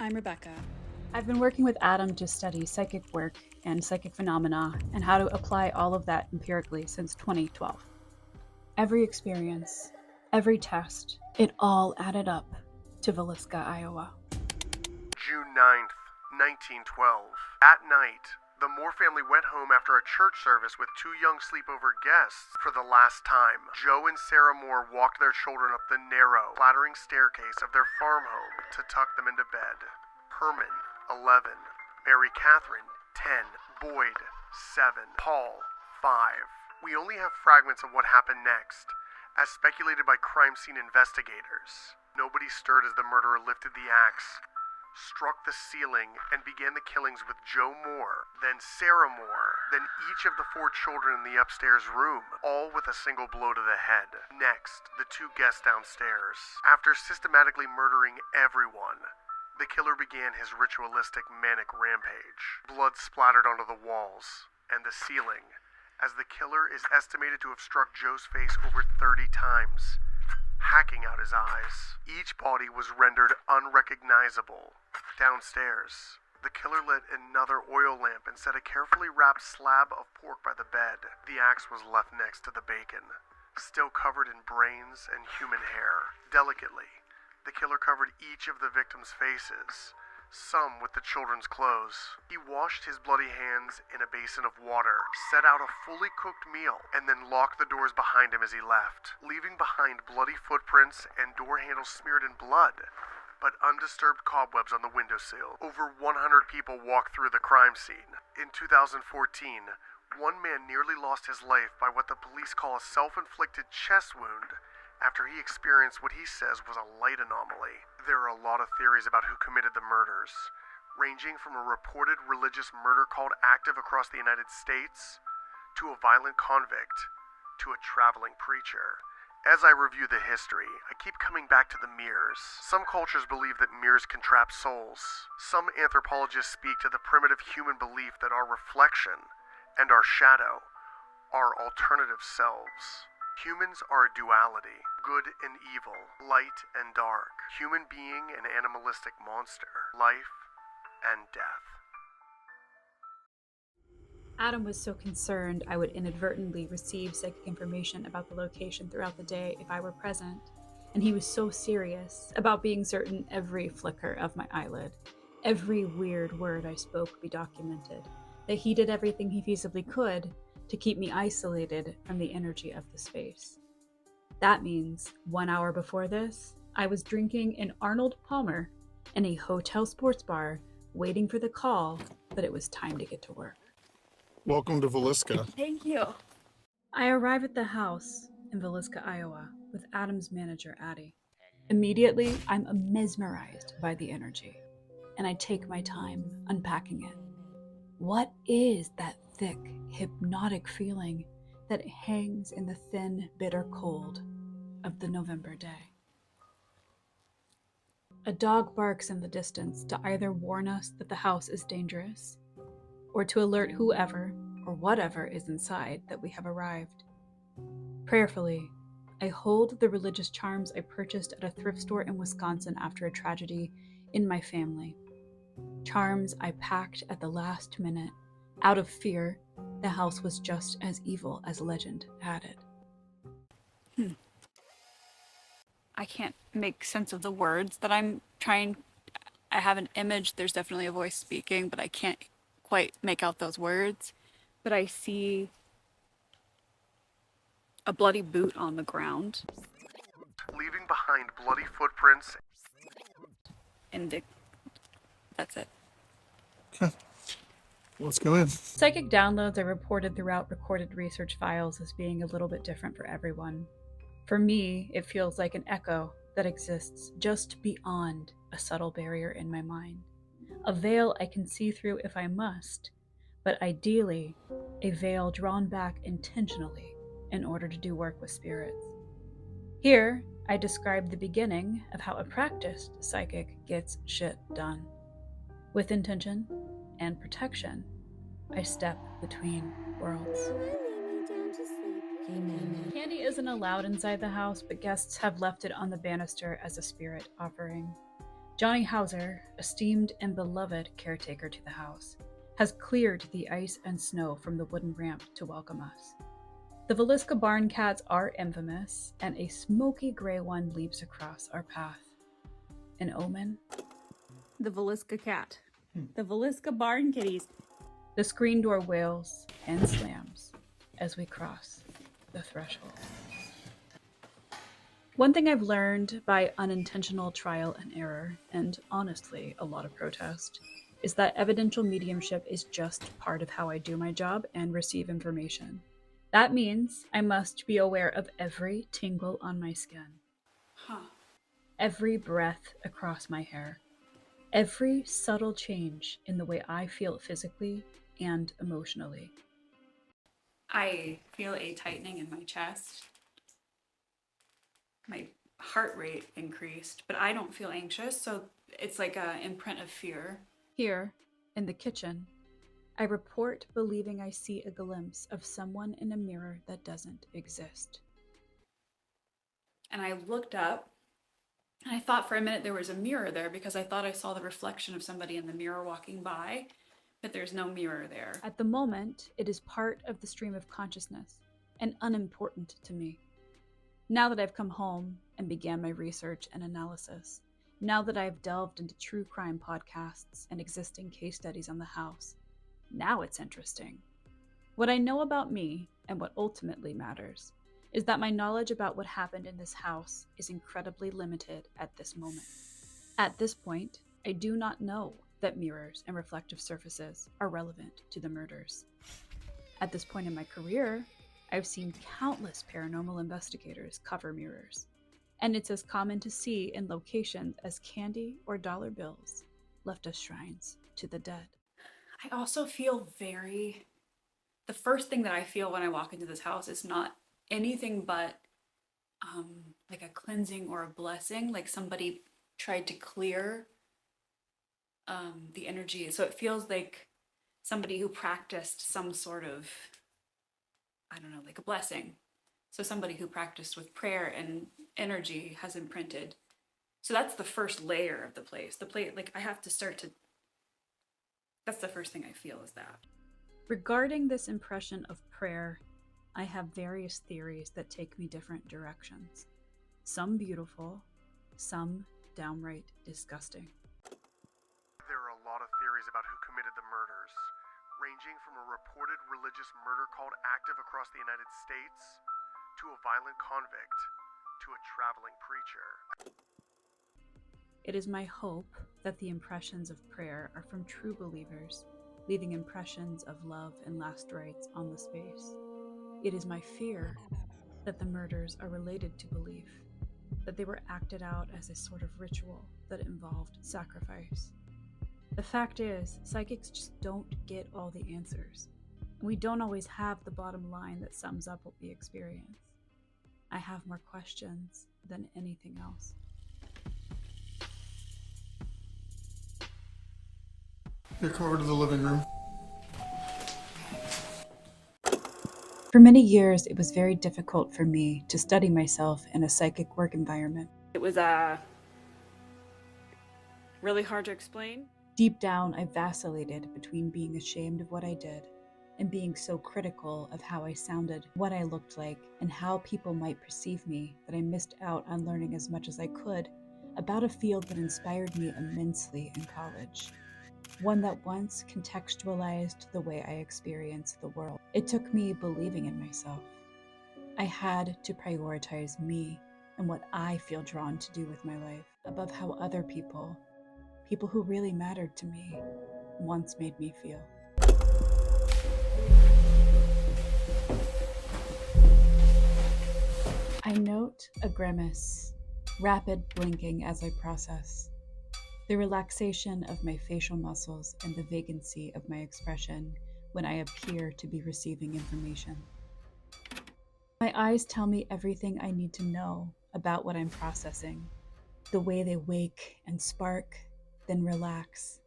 I'm Rebecca. I've been working with Adam to study psychic work and psychic phenomena and how to apply all of that empirically since 2012. Every experience, every test, it all added up to Villisca, Iowa. June 9th, 1912. At night, the Moore family went home after a church service with two young sleepover guests for the last time. Joe and Sarah Moore walked their children up the narrow, clattering staircase of their farm home to tuck them into bed. Herman, 11. Mary Catherine, 10. Boyd, 7. Paul, 5. We only have fragments of what happened next, as speculated by crime scene investigators. Nobody stirred as the murderer lifted the axe, struck the ceiling, and began the killings with Joe Moore, then Sarah Moore, then each of the 4 children in the upstairs room, all with a single blow to the head. Next, the 2 guests downstairs. After systematically murdering everyone, the killer began his ritualistic manic rampage. Blood splattered onto the walls and the ceiling, as the killer is estimated to have struck Joe's face over 30 times, hacking out his eyes. Each body was rendered unrecognizable. Downstairs, the killer lit another oil lamp and set a carefully wrapped slab of pork by the bed. The axe was left next to the bacon, still covered in brains and human hair. Delicately, the killer covered each of the victims' faces, some with the children's clothes. He washed his bloody hands in a basin of water, set out a fully cooked meal, and then locked the doors behind him as he left, leaving behind bloody footprints and door handles smeared in blood, but undisturbed cobwebs on the windowsill. Over 100 people walked through the crime scene. In 2014, one man nearly lost his life by what the police call a self-inflicted chest wound after he experienced what he says was a light anomaly. There are a lot of theories about who committed the murders, ranging from a reported religious murder cult active across the United States, to a violent convict, to a traveling preacher. As I review the history, I keep coming back to the mirrors. Some cultures believe that mirrors can trap souls. Some anthropologists speak to the primitive human belief that our reflection and our shadow are alternative selves. Humans are a duality, good and evil, light and dark, human being and animalistic monster, life and death. Adam was so concerned I would inadvertently receive psychic information about the location throughout the day if I were present, and he was so serious about being certain every flicker of my eyelid, every weird word I spoke be documented, that he did everything he feasibly could to keep me isolated from the energy of the space. That means 1 hour before this, I was drinking an Arnold Palmer in a hotel sports bar, waiting for the call that it was time to get to work. Welcome to Villisca. Thank you. I arrive at the house in Villisca, Iowa, with Adam's manager, Addie. Immediately, I'm mesmerized by the energy, and I take my time unpacking it. What is that thick, hypnotic feeling that hangs in the thin, bitter cold of the November day? A dog barks in the distance to either warn us that the house is dangerous, or to alert whoever or whatever is inside that we have arrived. Prayerfully, I hold the religious charms I purchased at a thrift store in Wisconsin after a tragedy in my family. Charms I packed at the last minute, out of fear the house was just as evil as legend had it. I can't make sense of the words that I'm trying. I have an image, there's definitely a voice speaking, but I can't quite make out those words. But I see a bloody boot on the ground. Leaving behind bloody footprints. And that's it. Let's go in. Psychic downloads are reported throughout recorded research files as being a little bit different for everyone. For me, it feels like an echo that exists just beyond a subtle barrier in my mind. A veil I can see through if I must, but ideally, a veil drawn back intentionally in order to do work with spirits. Here, I describe the beginning of how a practiced psychic gets shit done. With intention and protection, I step between worlds. Candy isn't allowed inside the house, but guests have left it on the banister as a spirit offering. Johnny Hauser, esteemed and beloved caretaker to the house, has cleared the ice and snow from the wooden ramp to welcome us. The Villisca barn cats are infamous, and a smoky gray one leaps across our path. An omen? The Villisca cat. The Villisca barn kitties. The screen door wails and slams as we cross the threshold. One thing I've learned by unintentional trial and error, and honestly a lot of protest, is that evidential mediumship is just part of how I do my job and receive information. That means I must be aware of every tingle on my skin, every breath across my hair, every subtle change in the way I feel physically and emotionally. I feel a tightening in my chest. My heart rate increased, but I don't feel anxious, so it's like an imprint of fear. Here, in the kitchen, I report believing I see a glimpse of someone in a mirror that doesn't exist. And I looked up, and I thought for a minute there was a mirror there because I thought I saw the reflection of somebody in the mirror walking by, but there's no mirror there. At the moment, it is part of the stream of consciousness and unimportant to me. Now that I've come home and began my research and analysis, now that I've delved into true crime podcasts and existing case studies on the house, now it's interesting. What I know about me, and what ultimately matters, is that my knowledge about what happened in this house is incredibly limited at this moment. At this point, I do not know that mirrors and reflective surfaces are relevant to the murders. At this point in my career, I've seen countless paranormal investigators cover mirrors, and it's as common to see in locations as candy or dollar bills left as shrines to the dead. I also feel the first thing that I feel when I walk into this house is not anything but like a cleansing or a blessing, like somebody tried to clear the energy. So it feels like somebody who practiced some sort of, I don't know, like a blessing. So somebody who practiced with prayer and energy has imprinted. So that's the first layer of the place. Like I have to start to, that's the first thing I feel is that. Regarding this impression of prayer, I have various theories that take me different directions. Some beautiful, some downright disgusting. There are a lot of theories about who committed the murders, ranging from a reported religious murder cult active across the United States, to a violent convict, to a traveling preacher. It is my hope that the impressions of prayer are from true believers, leaving impressions of love and last rites on the space. It is my fear that the murders are related to belief, that they were acted out as a sort of ritual that involved sacrifice. The fact is, psychics just don't get all the answers. We don't always have the bottom line that sums up what we experience. I have more questions than anything else. Here, come over to the living room. For many years, it was very difficult for me to study myself in a psychic work environment. It was really hard to explain. Deep down, I vacillated between being ashamed of what I did and being so critical of how I sounded, what I looked like, and how people might perceive me that I missed out on learning as much as I could about a field that inspired me immensely in college. One that once contextualized the way I experience the world. It took me believing in myself. I had to prioritize me and what I feel drawn to do with my life above how other people who really mattered to me, once made me feel. I note a grimace, rapid blinking as I process. The relaxation of my facial muscles and the vacancy of my expression when I appear to be receiving information. My eyes tell me everything I need to know about what I'm processing. The way they wake and spark, then relax.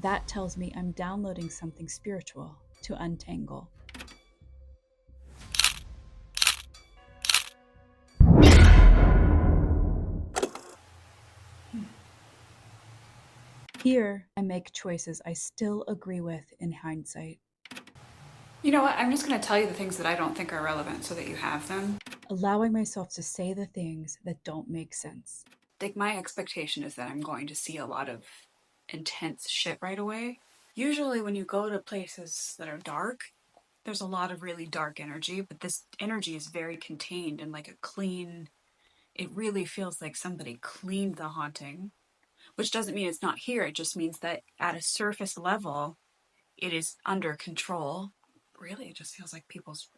That tells me I'm downloading something spiritual to untangle. Here, I make choices I still agree with in hindsight. You know what? I'm just going to tell you the things that I don't think are relevant so that you have them. Allowing myself to say the things that don't make sense. Like, my expectation is that I'm going to see a lot of intense shit right away. Usually when you go to places that are dark, there's a lot of really dark energy, but this energy is very contained and like a clean, it really feels like somebody cleaned the haunting, which doesn't mean it's not here. It just means that at a surface level, it is under control. Really, it just feels like people's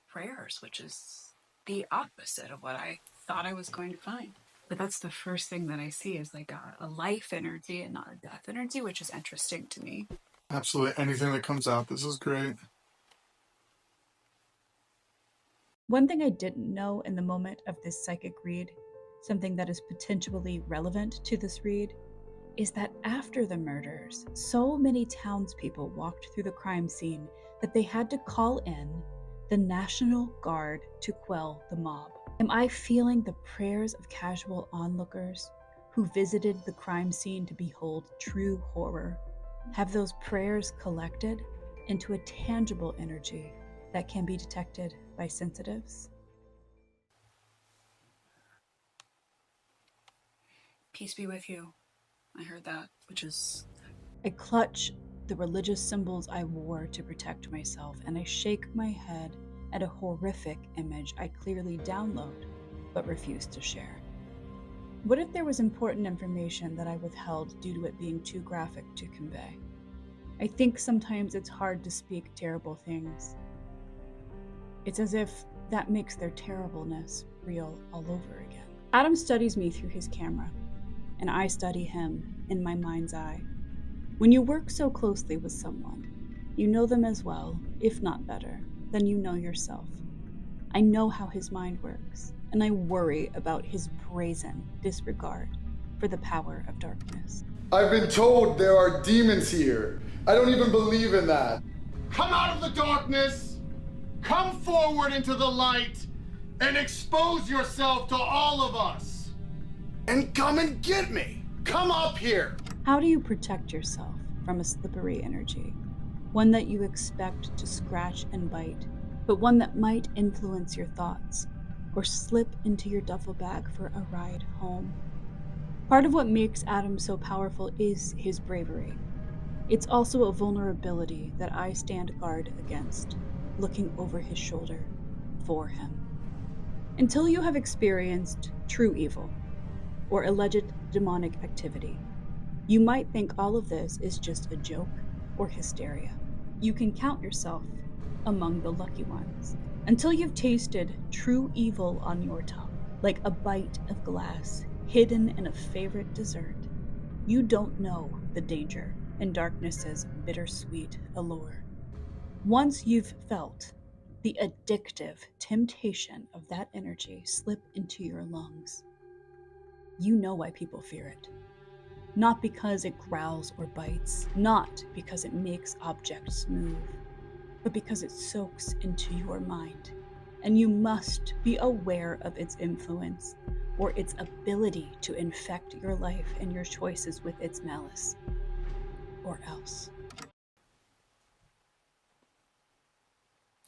prayers, which is the opposite of what I thought I was going to find. But that's the first thing that I see is like a life energy and not a death energy, which is interesting to me. Absolutely anything that comes out. This is great. One thing I didn't know in the moment of this psychic read, something that is potentially relevant to this read, is that after the murders, so many townspeople walked through the crime scene that they had to call in the National Guard to quell the mob. Am I feeling the prayers of casual onlookers who visited the crime scene to behold true horror? Have those prayers collected into a tangible energy that can be detected by sensitives? Peace be with you. I heard that, which is... I clutch the religious symbols I wore to protect myself, and I shake my head at a horrific image I clearly download but refuse to share. What if there was important information that I withheld due to it being too graphic to convey? I think sometimes it's hard to speak terrible things. It's as if that makes their terribleness real all over again. Adam studies me through his camera, and I study him in my mind's eye. When you work so closely with someone, you know them as well, if not better, than you know yourself. I know how his mind works, and I worry about his brazen disregard for the power of darkness. I've been told there are demons here. I don't even believe in that. Come out of the darkness! Come forward into the light and expose yourself to all of us! And come and get me. Come up here. How do you protect yourself from a slippery energy? One that you expect to scratch and bite, but one that might influence your thoughts or slip into your duffel bag for a ride home. Part of what makes Adam so powerful is his bravery. It's also a vulnerability that I stand guard against, looking over his shoulder for him. Until you have experienced true evil or alleged demonic activity, you might think all of this is just a joke or hysteria. You can count yourself among the lucky ones until you've tasted true evil on your tongue, like a bite of glass hidden in a favorite dessert. You don't know the danger in darkness's bittersweet allure. Once you've felt the addictive temptation of that energy slip into your lungs, you know why people fear it. Not because it growls or bites, not because it makes objects move, but because it soaks into your mind, and you must be aware of its influence or its ability to infect your life and your choices with its malice, or else.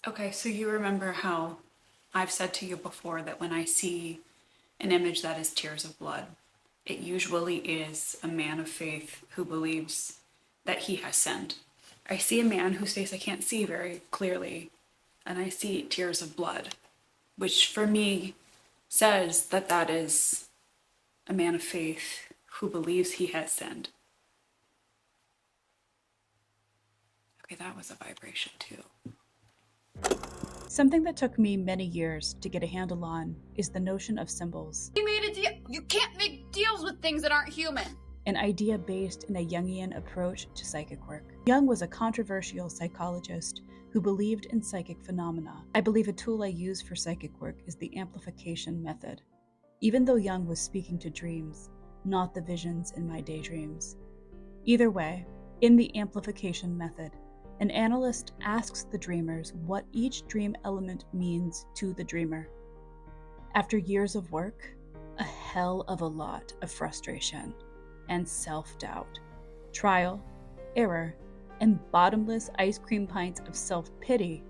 Okay, so you remember how I've said to you before that when I see an image that is tears of blood, it usually is a man of faith who believes that he has sinned. I see a man whose face I can't see very clearly, and I see tears of blood, which for me says that that is a man of faith who believes he has sinned. Okay, that was a vibration too. Something that took me many years to get a handle on is the notion of symbols. You made a deal. You can't make deals with things that aren't human. An idea based in a Jungian approach to psychic work. Jung was a controversial psychologist who believed in psychic phenomena. I believe a tool I use for psychic work is the amplification method. Even though Jung was speaking to dreams, not the visions in my daydreams. Either way, in the amplification method, an analyst asks the dreamers what each dream element means to the dreamer. After years of work, a hell of a lot of frustration and self-doubt, trial, error, and bottomless ice cream pints of self-pity,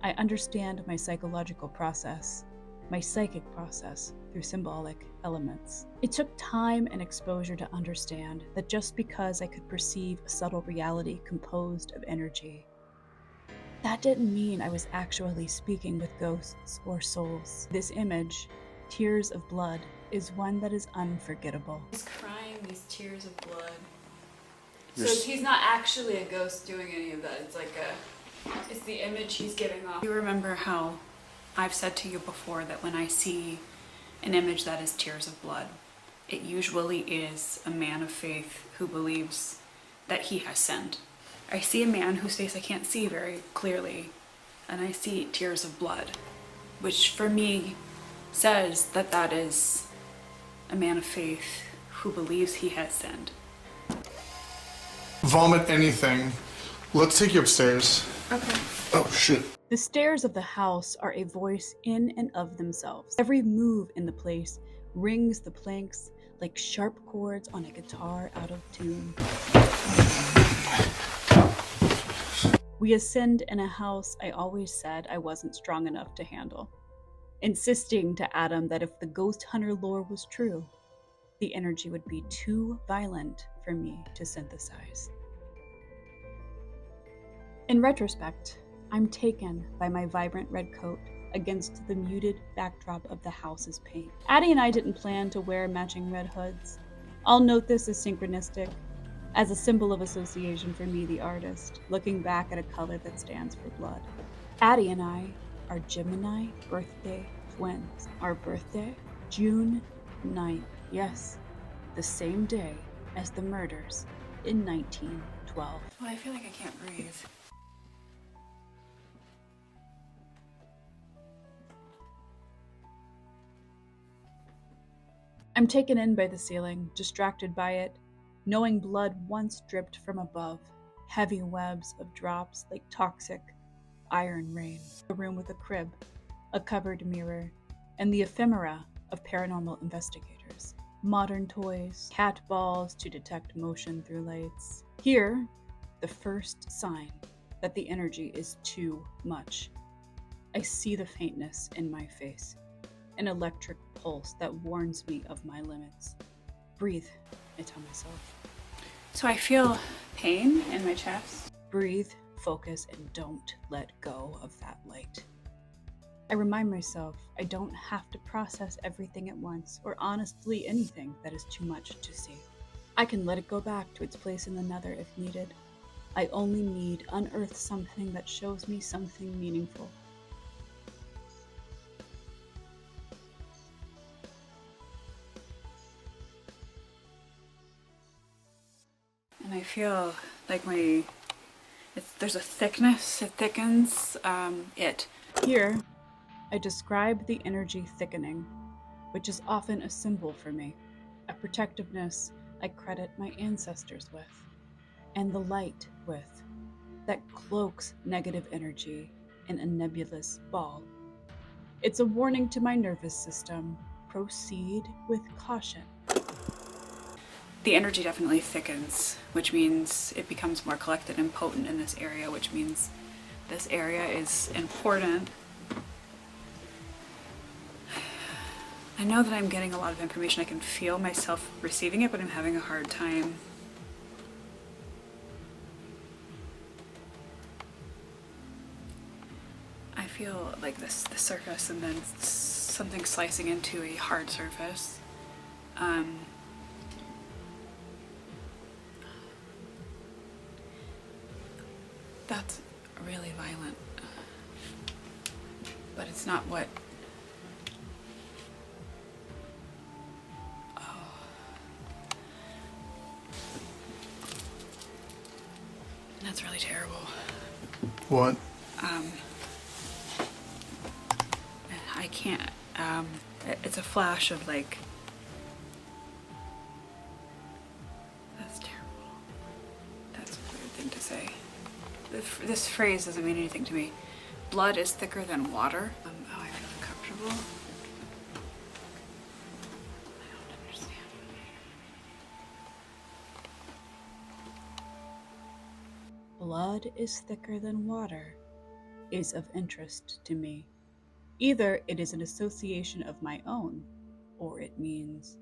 I understand my psychological process, my psychic process through symbolic elements. It took time and exposure to understand that just because I could perceive a subtle reality composed of energy, that didn't mean I was actually speaking with ghosts or souls. This image, Tears of Blood, is one that is unforgettable. He's crying these tears of blood. You're So he's not actually a ghost doing any of that. It's the image he's giving off. You remember how I've said to you before that when I see an image that is tears of blood, it usually is a man of faith who believes that he has sinned. I see a man whose face I can't see very clearly, and I see tears of blood, which for me says that that is a man of faith who believes he has sinned. Vomit anything. Let's take you upstairs. Okay. Oh, shit. The stairs of the house are a voice in and of themselves. Every move in the place rings the planks like sharp chords on a guitar out of tune. We ascend in a house I always said I wasn't strong enough to handle, insisting to Adam that if the ghost hunter lore was true, the energy would be too violent for me to synthesize. In retrospect, I'm taken by my vibrant red coat against the muted backdrop of the house's paint. Addie and I didn't plan to wear matching red hoods. I'll note this as synchronistic, as a symbol of association for me, the artist, looking back at a color that stands for blood. Addie and I are Gemini birthday twins. Our birthday, June 9th. Yes, the same day as the murders in 1912. Well, I feel like I can't breathe. I'm taken in by the ceiling, distracted by it, knowing blood once dripped from above, heavy webs of drops like toxic iron rain. A room with a crib, a covered mirror, and the ephemera of paranormal investigators. Modern toys, cat balls to detect motion through lights. Here, the first sign that the energy is too much. I see the faintness in my face, an electric pulse that warns me of my limits. Breathe, I tell myself. So I feel pain in my chest. Breathe, focus, and don't let go of that light. I remind myself I don't have to process everything at once, or honestly anything that is too much to see. I can let it go back to its place in the nether if needed. I only need unearth something that shows me something meaningful. And I feel like there's a thickness, it thickens, Here, I describe the energy thickening, which is often a symbol for me, a protectiveness I credit my ancestors with, and the light with, that cloaks negative energy in a nebulous ball. It's a warning to my nervous system. Proceed with caution. the energy definitely thickens, which means it becomes more collected and potent in this area, which means this area is important. I know that I'm getting a lot of information. I can feel myself receiving it, but I'm having a hard time. I feel like the surface and then something slicing into a hard surface. That's really violent, but it's not what. Oh. That's really terrible. What? I can't, it's a flash of like, that's terrible. That's a weird thing to say. This phrase doesn't mean anything to me. Blood is thicker than water. Oh, I feel uncomfortable. I don't understand. blood is thicker than water is of interest to me. Either it is an association of my own, or it means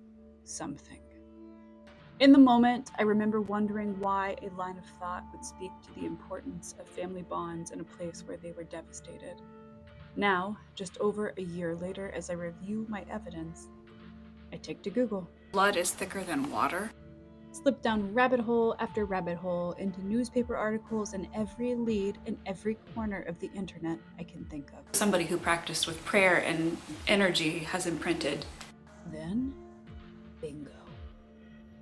something. In the moment, I remember wondering why a line of thought would speak to the importance of family bonds in a place where they were devastated. Now, just over a year later, as I review my evidence, I take to Google. Blood is thicker than water. Slip down rabbit hole after rabbit hole into newspaper articles and every lead in every corner of the internet I can think of. Somebody who practiced with prayer and energy has imprinted. Then, bingo.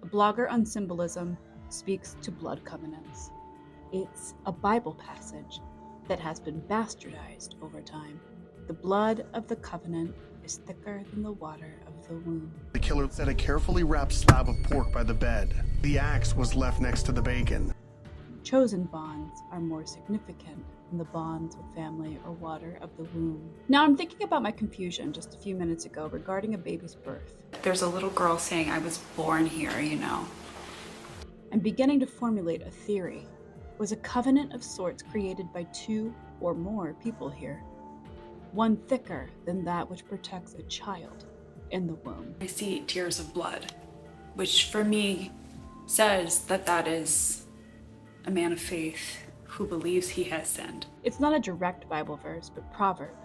A blogger on symbolism speaks to blood covenants. It's a Bible passage that has been bastardized over time. The blood of the covenant is thicker than the water of the womb. The killer set a carefully wrapped slab of pork by the bed. The axe was left next to the bacon. Chosen bonds are more significant than the bonds with family or water of the womb. Now I'm thinking about my confusion just a few minutes ago regarding a baby's birth. There's a little girl saying, I was born here, you know. I'm beginning to formulate a theory. Was a covenant of sorts created by two or more people here? One thicker than that which protects a child in the womb. I see tears of blood, which for me says that that is a man of faith who believes he has sinned. It's not a direct Bible verse, but proverb,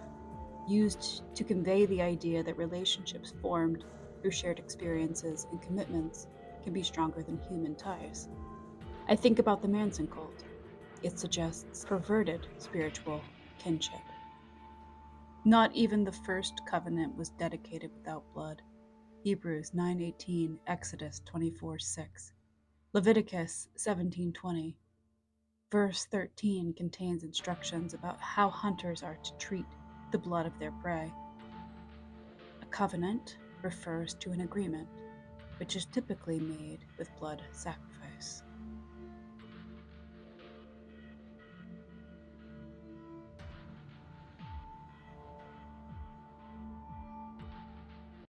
used to convey the idea that relationships formed through shared experiences and commitments can be stronger than human ties. I think about the Manson cult. It suggests perverted spiritual kinship. Not even the first covenant was dedicated without blood. Hebrews 9:18, Exodus 24:6, Leviticus 17:20. Verse 13 contains instructions about how hunters are to treat the blood of their prey. A covenant refers to an agreement, which is typically made with blood sacrifice.